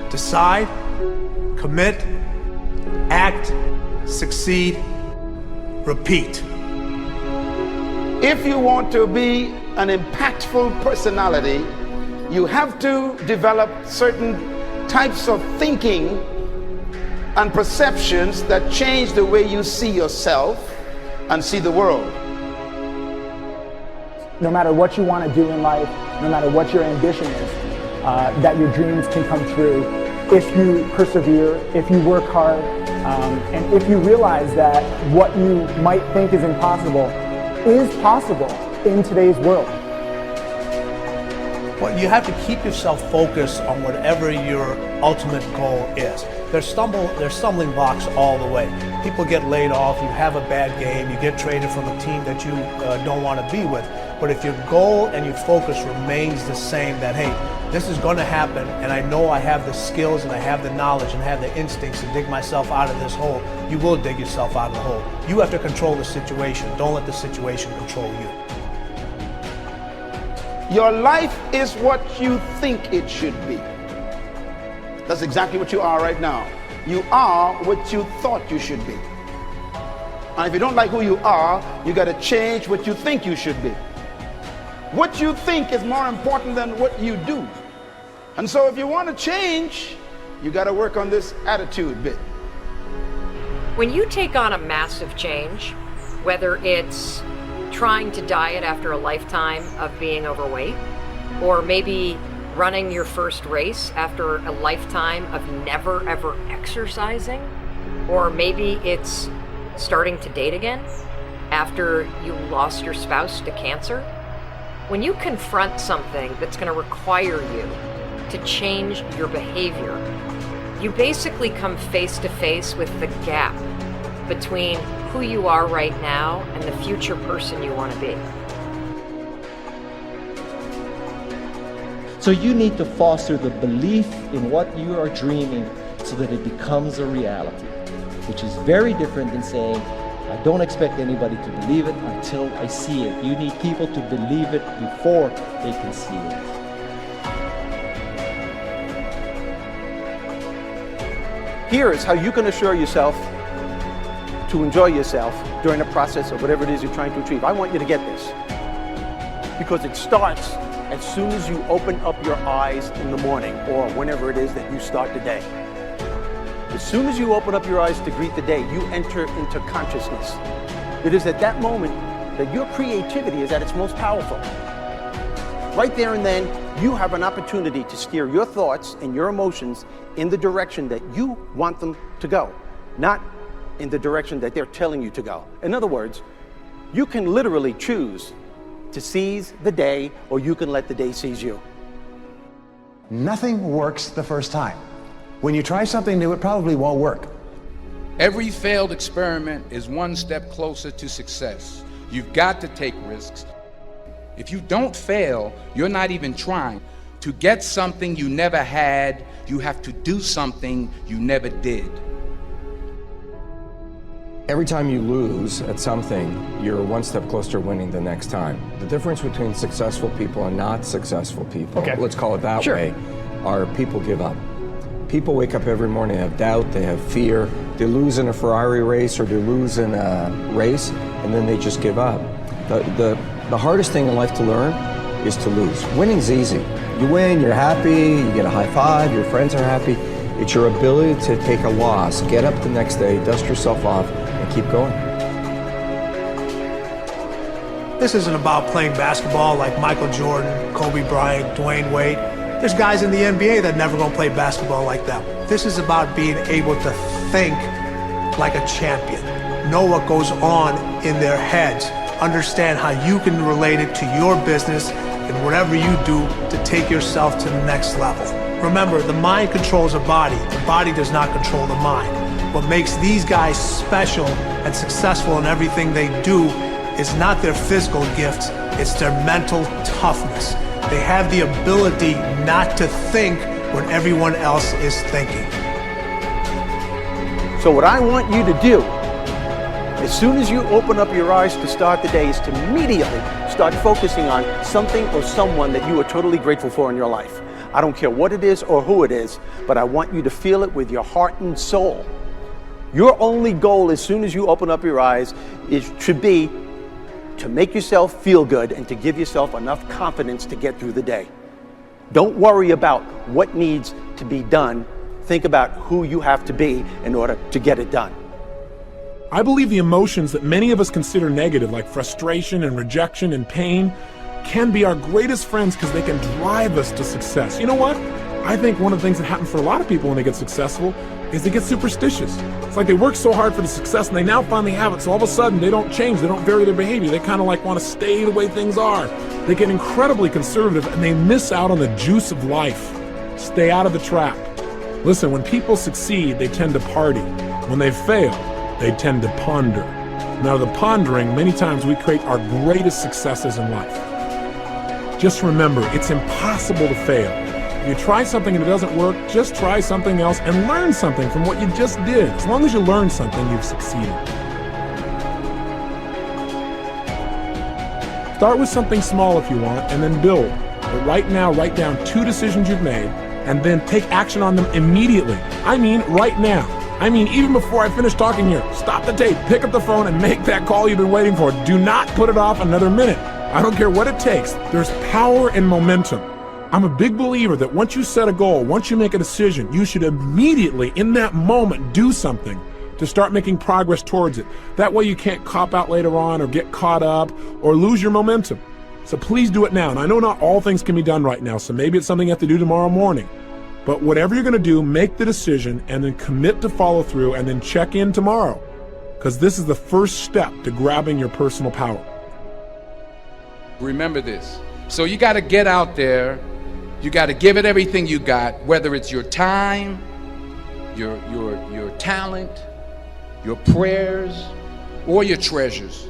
Decide, commit, act, succeed, repeat. If you want to be an impactful personality, you have to develop certain types of thinking and perceptions that change the way you see yourself and see the world. No matter what you want to do in life, no matter what your ambition is, that your dreams can come true if you persevere, if you work hard, and if you realize that what you might think is impossible is possible in today's world. Well, you have to keep yourself focused on whatever your ultimate goal is. There's stumbling blocks all the way. People get laid off, you have a bad game, you get traded from a team that you don't want to be with. But if your goal and your focus remains the same, that hey, this is going to happen, and I know I have the skills and I have the knowledge and have the instincts to dig myself out of this hole, you will dig yourself out of the hole. You have to control the situation. Don't let the situation control you. Your life is what you think it should be. That's exactly what you are right now. You are what you thought you should be. And if you don't like who you are, you got to change what you think you should be. What you think is more important than what you do. And so if you want to change, you got to work on this attitude bit. When you take on a massive change, whether it's trying to diet after a lifetime of being overweight, or maybe running your first race after a lifetime of never ever exercising, or maybe it's starting to date again after you lost your spouse to cancer. When you confront something that's going to require you to change your behavior, you basically come face to face with the gap between who you are right now and the future person you want to be. So you need to foster the belief in what you are dreaming so that it becomes a reality, which is very different than saying, I don't expect anybody to believe it until I see it. You need people to believe it before they can see it. Here is how you can assure yourself to enjoy yourself during the process of whatever it is you're trying to achieve. I want you to get this, because it starts as soon as you open up your eyes in the morning, or whenever it is that you start the day. As soon as you open up your eyes to greet the day, you enter into consciousness. It is at that moment that your creativity is at its most powerful. Right there and then, you have an opportunity to steer your thoughts and your emotions in the direction that you want them to go, not in the direction that they're telling you to go. In other words, you can literally choose to seize the day, or you can let the day seize you. Nothing works the first time. When you try something new, it probably won't work. Every failed experiment is one step closer to success. You've got to take risks. If you don't fail, you're not even trying. To get something you never had, you have to do something you never did. Every time you lose at something, you're one step closer to winning the next time. The difference between successful people and not successful people, let's call it that way, are people give up. People wake up every morning, they have doubt, they have fear, they lose in a Ferrari race or they lose in a race, and then they just give up. The hardest thing in life to learn is to lose. Winning's easy. You win, you're happy, you get a high five, your friends are happy. It's your ability to take a loss, get up the next day, dust yourself off, and keep going. This isn't about playing basketball like Michael Jordan, Kobe Bryant, Dwayne Wade. There's guys in the NBA that never gonna play basketball like them. This is about being able to think like a champion, know what goes on in their heads, understand how you can relate it to your business and whatever you do to take yourself to the next level. Remember, the mind controls the body does not control the mind. What makes these guys special and successful in everything they do is not their physical gifts, it's their mental toughness. They have the ability not to think when everyone else is thinking. So what I want you to do, as soon as you open up your eyes to start the day, is to immediately start focusing on something or someone that you are totally grateful for in your life. I don't care what it is or who it is, but I want you to feel it with your heart and soul. Your only goal as soon as you open up your eyes should be to make yourself feel good and to give yourself enough confidence to get through the day. Don't worry about what needs to be done. Think about who you have to be in order to get it done. I believe the emotions that many of us consider negative, like frustration and rejection and pain, can be our greatest friends because they can drive us to success. You know what? I think one of the things that happens for a lot of people when they get successful is they get superstitious. It's like they work so hard for the success and they now finally have it, so all of a sudden they don't change, they don't vary their behavior, they kind of like want to stay the way things are. They get incredibly conservative and they miss out on the juice of life. Stay out of the trap. Listen, when people succeed, they tend to party. When they fail, they tend to ponder. Now, the pondering, many times we create our greatest successes in life. Just remember, it's impossible to fail. If you try something and it doesn't work, just try something else and learn something from what you just did. As long as you learn something, you've succeeded. Start with something small if you want, and then build. But right now, write down 2 decisions you've made, and then take action on them immediately. I mean, right now. I mean, even before I finish talking here, stop the tape, pick up the phone, and make that call you've been waiting for. Do not put it off another minute. I don't care what it takes. There's power in momentum. I'm a big believer that once you set a goal, once you make a decision, you should immediately, in that moment, do something to start making progress towards it. That way you can't cop out later on or get caught up or lose your momentum. So please do it now. And I know not all things can be done right now, so maybe it's something you have to do tomorrow morning. But whatever you're going to do, make the decision and then commit to follow through and then check in tomorrow. Because this is the first step to grabbing your personal power. Remember this. So you got to get out there. You got to give it everything you got, whether it's your time, your talent, your prayers, or your treasures.